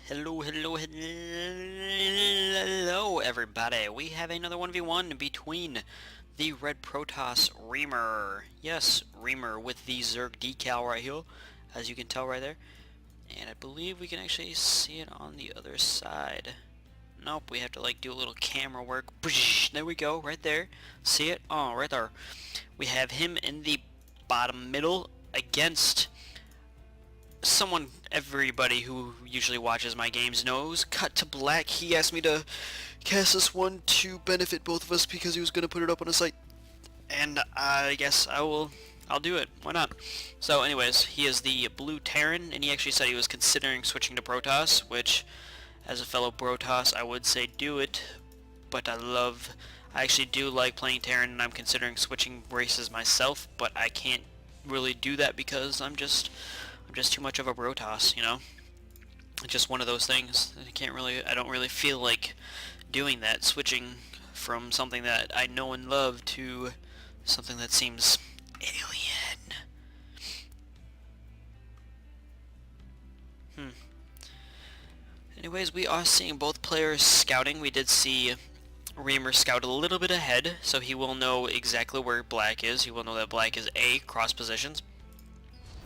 Hello, everybody. We have another 1v1 between the red Protoss Reamer. Yes, Reamer with the Zerg decal right here, as you can tell right there. And I believe we can actually see it on the other side. Nope, we have to like do a little camera work. There we go, right there. See it? Oh, right there. We have him in the bottom middle against someone everybody who usually watches my games knows, CutToBlack. He asked me to cast this one to benefit both of us because he was going to put it up on a site. And I guess I'll do it. Why not? So anyways, he is the blue Terran, and he actually said he was considering switching to Protoss, which as a fellow Protoss I would say do it, but I actually do like playing Terran, and I'm considering switching races myself, but I can't really do that because I'm just too much of a Protoss, you know? It's just one of those things. I don't really feel like doing that, switching from something that I know and love to something that seems alien. Anyways, we are seeing both players scouting. We did see Reamer scout a little bit ahead, so he will know exactly where Black is. He will know that Black is A, cross positions.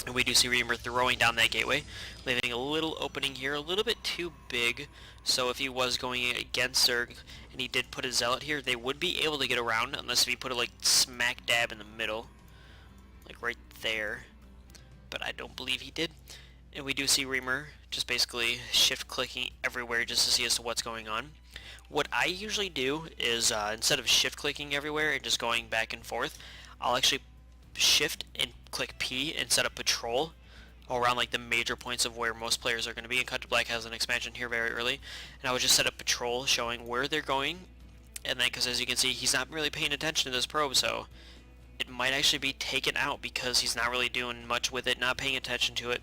And we do see Reamer throwing down that gateway, leaving a little opening here, a little bit too big, so if he was going against Zerg and he did put a Zealot here, they would be able to get around, unless if he put it like smack dab in the middle, like right there, but I don't believe he did. And we do see Reamer just basically shift clicking everywhere just to see as to what's going on. What I usually do is, instead of shift clicking everywhere and just going back and forth, I'll actually shift and click P and set up patrol around like the major points of where most players are going to be. And CutToBlack has an expansion here very early, and I would just set up patrol showing where they're going, and then because as you can see he's not really paying attention to this probe, so it might actually be taken out because he's not really doing much with it, not paying attention to it.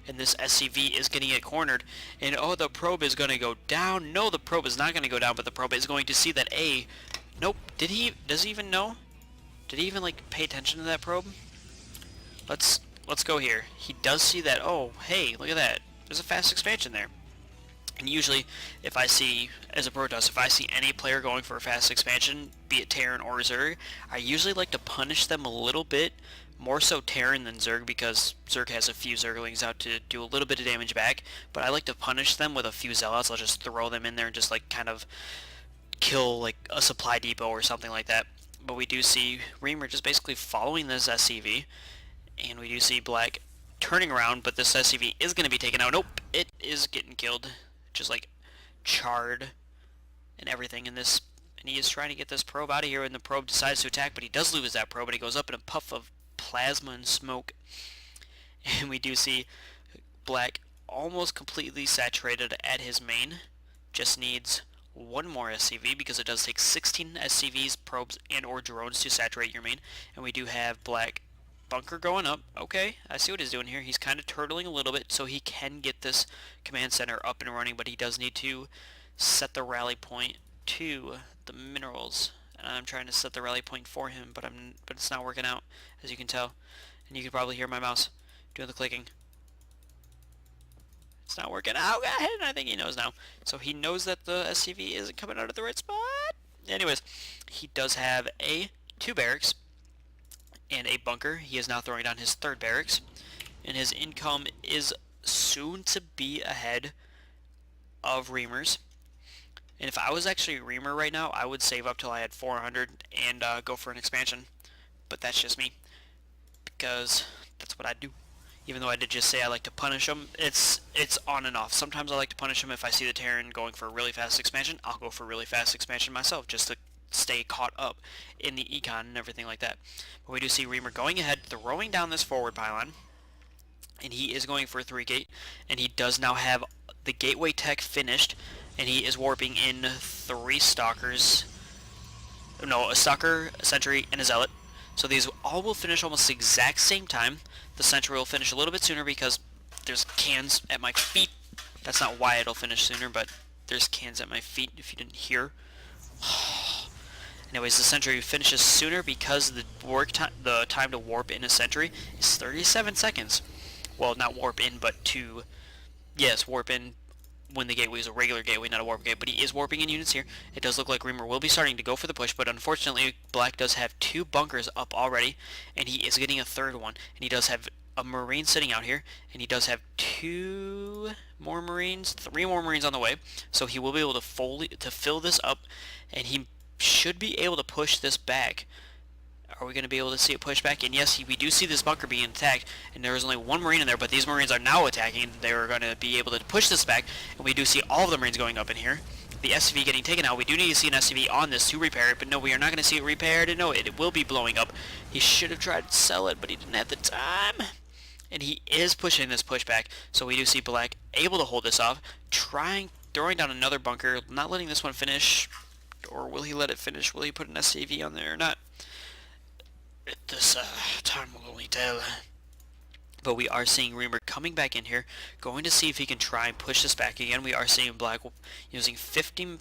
And this SCV is getting it cornered, and oh, the probe is going to go down. No, the probe is not going to go down, but the probe is going to see that A. Nope. Does he even know? Did he even like pay attention to that probe? Let's go here. He does see that. Oh, hey, look at that. There's a fast expansion there. And usually, if I see, as a Protoss, if I see any player going for a fast expansion, be it Terran or Zerg, I usually like to punish them a little bit. More so Terran than Zerg, because Zerg has a few Zerglings out to do a little bit of damage back. But I like to punish them with a few Zealots. I'll just throw them in there and just like kind of kill like a supply depot or something like that. But we do see Reamer just basically following this SCV, and we do see Black turning around, but this SCV is going to be taken out. Nope, it is getting killed, just like charred and everything in this, and he is trying to get this probe out of here, and the probe decides to attack, but he does lose that probe, and he goes up in a puff of plasma and smoke. And we do see Black almost completely saturated at his main, just needs one more SCV because it does take 16 SCVs, probes, and or drones to saturate your main. And we do have Black bunker going up. Okay, I see what he's doing here. He's kind of turtling a little bit so he can get this command center up and running, but he does need to set the rally point to the minerals. And I'm trying to set the rally point for him, but it's not working out, as you can tell. And you can probably hear my mouse doing the clicking. It's not working out, and I think he knows now. So he knows that the SCV isn't coming out at the right spot. Anyways, he does have two barracks and a bunker. He is now throwing down his third barracks, and his income is soon to be ahead of Reamer's. And if I was actually Reamer right now, I would save up till I had 400 and go for an expansion. But that's just me, because that's what I do. Even though I did just say I like to punish them, it's on and off. Sometimes I like to punish them if I see the Terran going for a really fast expansion. I'll go for a really fast expansion myself just to stay caught up in the econ and everything like that. But we do see Reamer going ahead, throwing down this forward pylon, and he is going for a 3-gate, and he does now have the gateway tech finished, and he is warping in 3 stalkers. No, a stalker, a sentry, and a zealot. So these all will finish almost the exact same time. The sentry will finish a little bit sooner because there's cans at my feet. That's not why it'll finish sooner, but there's cans at my feet if you didn't hear. Anyways, the sentry finishes sooner because the time to warp in a sentry is 37 seconds. Well, not warp in, but to, yes, warp in when the gateway is a regular gateway, not a warp gateway, but he is warping in units here. It does look like Reamer will be starting to go for the push, but unfortunately Black does have 2 bunkers up already, and he is getting a 3rd one, and he does have a Marine sitting out here, and he does have 2 more Marines, 3 more Marines on the way, so he will be able to fill this up, and he should be able to push this back. Are we going to be able to see it push back? And yes, we do see this bunker being attacked, and there is only 1 Marine in there, but these Marines are now attacking. They're going to be able to push this back, and we do see all of the Marines going up in here. The SCV getting taken out. We do need to see an SCV on this to repair it, but no, we are not going to see it repaired, and no, it will be blowing up. He should have tried to sell it, but he didn't have the time. And he is pushing this pushback, so we do see Black able to hold this off, throwing down another bunker, not letting this one finish, or will he let it finish? Will he put an SCV on there or not? This time will only tell. But we are seeing Reamer coming back in here, going to see if he can try and push this back again. We are seeing Black using 50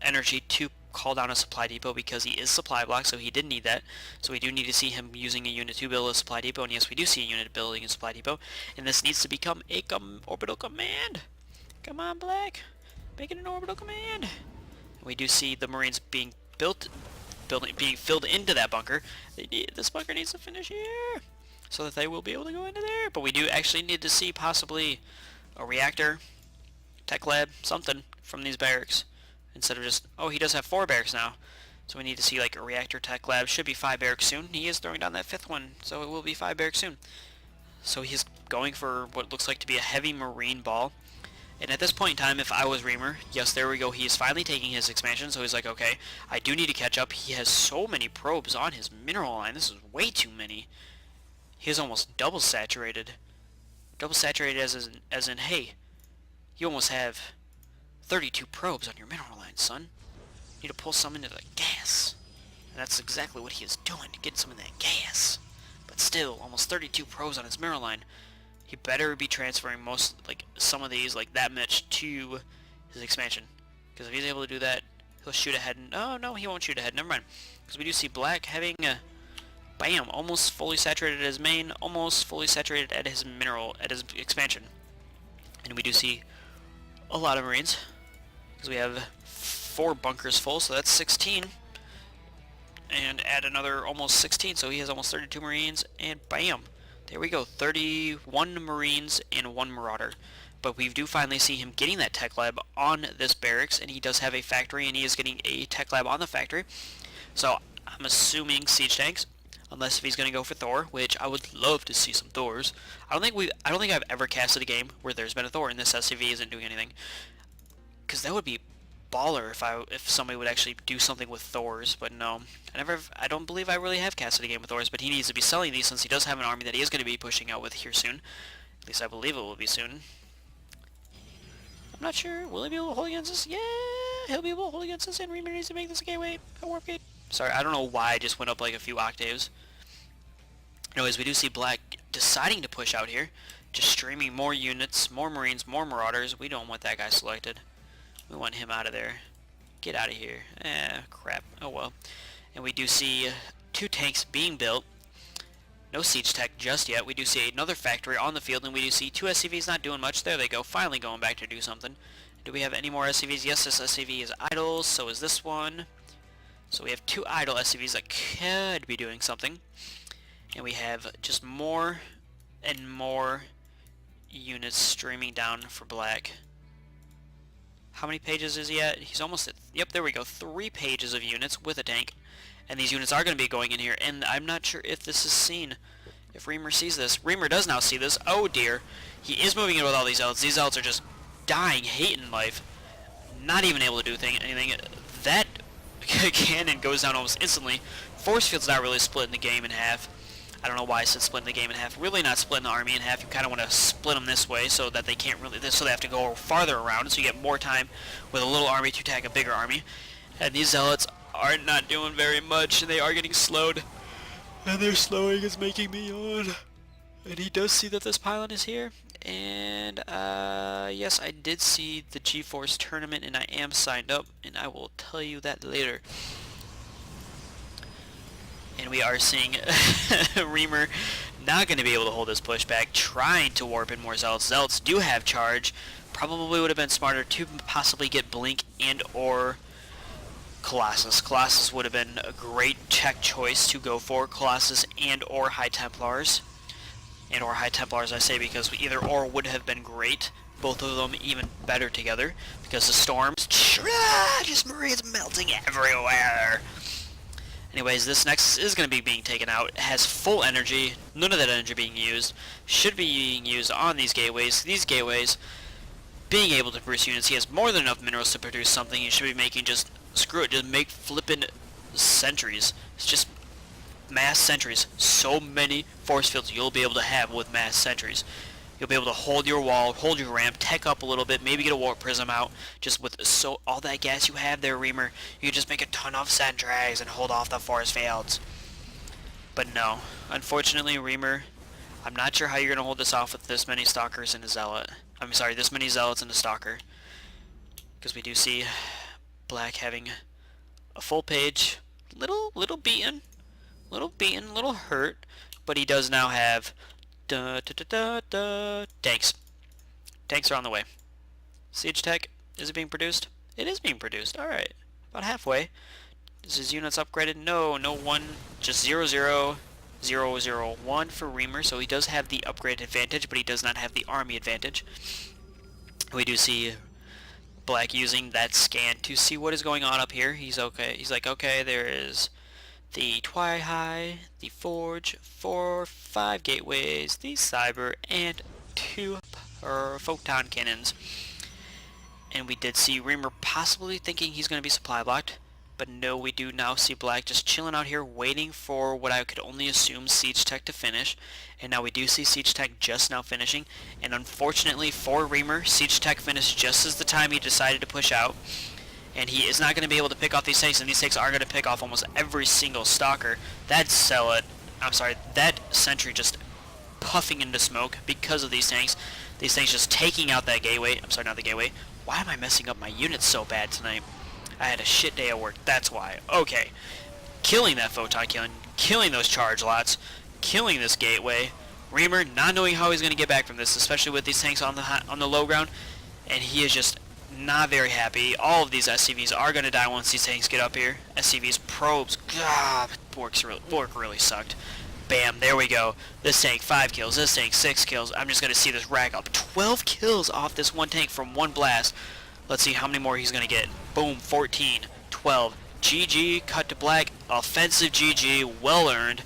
energy to call down a supply depot because he is supply blocked, so he did need that. So we do need to see him using a unit to build a supply depot, and yes, we do see a unit building a supply depot, and this needs to become a orbital command. Come on, Black, make it an orbital command. And we do see the Marines being being filled into that bunker. This bunker needs to finish here so that they will be able to go into there. But we do actually need to see possibly a reactor, tech lab, something from these barracks instead of just, oh, he does have 4 barracks now, so we need to see like a reactor, tech lab. Should be 5 barracks soon. He is throwing down that 5th one, so it will be 5 barracks soon. So he's going for what looks like to be a heavy Marine ball. And at this point in time, if I was Reamer, yes, there we go, he is finally taking his expansion, so he's like, okay, I do need to catch up. He has so many probes on his mineral line. This is way too many. He is almost double saturated. Double saturated as in, hey, you almost have 32 probes on your mineral line, son. You need to pull some into the gas. And that's exactly what he is doing, to get some of that gas. But still, almost 32 probes on his mineral line. He better be transferring some of these, like that much, to his expansion. Because if he's able to do that, he'll shoot ahead. Oh, no, he won't shoot ahead. Never mind. Because we do see Black having bam, almost fully saturated at his main, almost fully saturated at his expansion. And we do see a lot of Marines. Because we have 4 bunkers full, so that's 16. And add another almost 16, so he has almost 32 Marines, and bam. There we go, 31 Marines and 1 Marauder. But we do finally see him getting that tech lab on this barracks, and he does have a factory, and he is getting a tech lab on the factory. So I'm assuming siege tanks, unless if he's going to go for Thor, which I would love to see some Thors. I don't think I've ever casted a game where there's been a Thor and this SCV isn't doing anything, because that would be baller if somebody would actually do something with Thors, but no. I don't believe I really have casted a game with Thors, but he needs to be selling these since he does have an army that he is going to be pushing out with here soon. At least I believe it will be soon. I'm not sure. Will he be able to hold against us? Yeah, he'll be able to hold against us, and Reamer needs to make this a gateway, a warp gate. Sorry, I don't know why I just went up like a few octaves. Anyways, we do see Black deciding to push out here, just streaming more units, more Marines, more Marauders. We don't want that guy selected. We want him out of there. Get out of here. Crap. Oh well. And we do see 2 tanks being built. No siege tech just yet. We do see another factory on the field, and we do see 2 SCVs not doing much. There they go. Finally going back to do something. Do we have any more SCVs? Yes, this SCV is idle. So is this one. So we have 2 idle SCVs that could be doing something. And we have just more and more units streaming down for Black. How many pages is he at? He's almost at, yep, there we go, 3 pages of units with a tank. And these units are going to be going in here, and I'm not sure if this is seen. If Reamer sees this. Reamer does now see this. Oh dear. He is moving in with all these Zealots. These Zealots are just dying, hating life. Not even able to do anything. That cannon goes down almost instantly. Force field's not really splitting the game in half. I don't know why I said splitting the game in half. Really not splitting the army in half. You kind of want to split them this way so that they can't really, so they have to go farther around, so you get more time with a little army to attack a bigger army. And these Zealots are not doing very much, and they are getting slowed. And their slowing is making me yawn. And he does see that this pylon is here. And, yes, I did see the G-Force tournament, and I am signed up, and I will tell you that later. And we are seeing Reamer not going to be able to hold this pushback, trying to warp in more Zealots. Zealots do have charge, Probably would have been smarter to possibly get Blink and or Colossus. Colossus would have been a great tech choice to go for. Colossus and or High Templars. And or High Templars I say because either or would have been great. Both of them even better together because the storms, just Marines melting everywhere. Anyways, this Nexus is going to be being taken out. It has full energy, none of that energy being used. Should be being used on these gateways. These gateways being able to produce units. He has more than enough minerals to produce something. He should be making just, screw it, just make flippin' sentries. It's just mass sentries. So many force fields you'll be able to have with mass sentries. You'll be able to hold your wall, hold your ramp, tech up a little bit, maybe get a warp prism out. Just with all that gas you have there, Reamer, you can just make a ton of sentries and hold off the force fields. But no, unfortunately, Reamer, I'm not sure how you're going to hold this off with this many stalkers and a zealot. I'm sorry, this many zealots and a stalker. Because we do see Black having a full page, little beaten, little hurt, but he does now have tanks. Tanks are on the way. Siege tech, is it being produced? It is being produced. Alright. About halfway. Is his units upgraded? No one. Just 00001 for Reamer, so he does have the upgrade advantage, but he does not have the army advantage. We do see Black using that scan to see what is going on up here. He's okay. He's like, okay, there is the Twihigh, the Forge, 5 gateways, the Cyber, and 2 photon cannons. And we did see Reamer possibly thinking he's going to be supply blocked, but no, we do now see Black just chilling out here waiting for what I could only assume Siege Tech to finish. And now we do see Siege Tech just now finishing, and unfortunately for Reamer, Siege Tech finished just as the time he decided to push out. And he is not going to be able to pick off these tanks, and these tanks are going to pick off almost every single stalker. That sentry just puffing into smoke because of these tanks. These tanks just taking out that gateway. I'm sorry, not the gateway. Why am I messing up my units so bad tonight? I had a shit day at work, that's why. Okay. Killing that photon cannon, killing those charge lots, killing this gateway. Reamer not knowing how he's going to get back from this, especially with these tanks on the low ground. And he is just not very happy. All of these SCVs are going to die once these tanks get up here. SCVs, probes, God, work really sucked. Bam, there we go. This tank 5 kills, this tank 6 kills. I'm just going to see this rack up. 12 kills off this one tank from one blast. Let's see how many more he's going to get. Boom, 14, 12. GG, CutToBlack, offensive GG, well earned,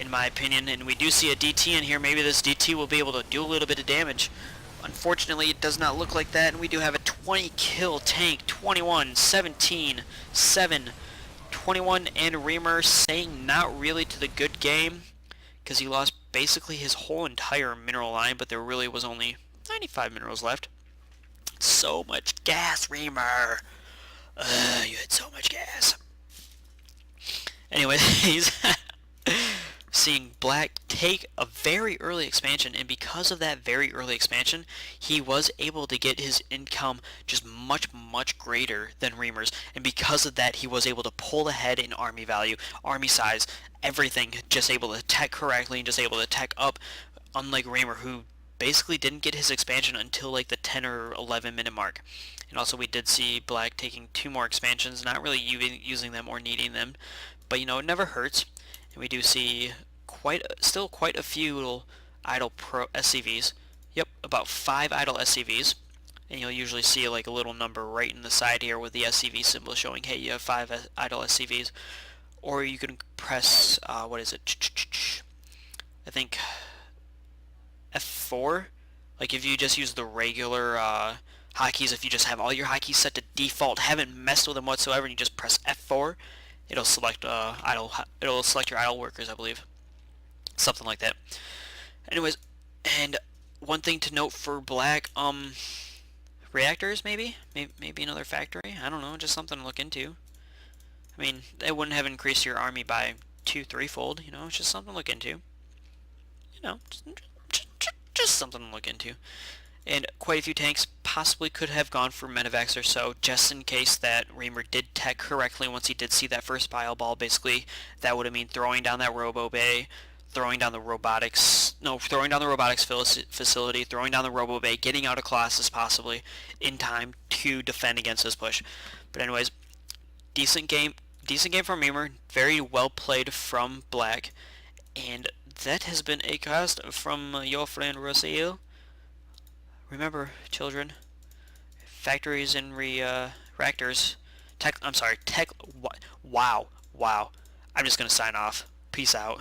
in my opinion. And we do see a DT in here. Maybe this DT will be able to do a little bit of damage. Unfortunately, it does not look like that, and we do have a 20 kill tank. 21, 17, 7, 21, and Reamer saying not really to the good game, because he lost basically his whole entire mineral line, but there really was only 95 minerals left. So much gas, Reamer. You had so much gas. Anyways, seeing Black take a very early expansion, and because of that very early expansion, he was able to get his income just much greater than Reamer's, and because of that he was able to pull ahead in army value, army size, everything, just able to tech correctly and just able to tech up, unlike Reamer, who basically didn't get his expansion until like the 10 or 11 minute mark. And also we did see Black taking 2 more expansions, not really using them or needing them, but you know, it never hurts. And we do see still quite a few idle SCVs. Yep, about 5 idle SCVs. And you'll usually see like a little number right in the side here with the SCV symbol showing, hey, you have 5 idle SCVs. Or you can press, what is it? I think F4. Like if you just use the regular hotkeys, if you just have all your hotkeys set to default, haven't messed with them whatsoever, and you just press F4, it'll select it'll select your idle workers, I believe. Something like that. Anyways, and one thing to note for Black, reactors maybe another factory. I don't know, just something to look into. I mean, it wouldn't have increased your army by 2-3 fold. You know, it's just something to look into. You know, just something to look into. And quite a few tanks possibly could have gone for medevacs or so, just in case that Reamer did tech correctly once he did see that first bile ball. Basically, that would have mean throwing down that robo bay, throwing down the robotics, no, throwing down the robotics facility, throwing down the robo bay, getting out of Colossus possibly in time to defend against this push. But anyways, decent game from Reamer, very well played from Black, and that has been a cast from your friend Rosail. Remember, children, factories and reactors, tech. I'm sorry, tech. Wow, wow. I'm just gonna sign off. Peace out.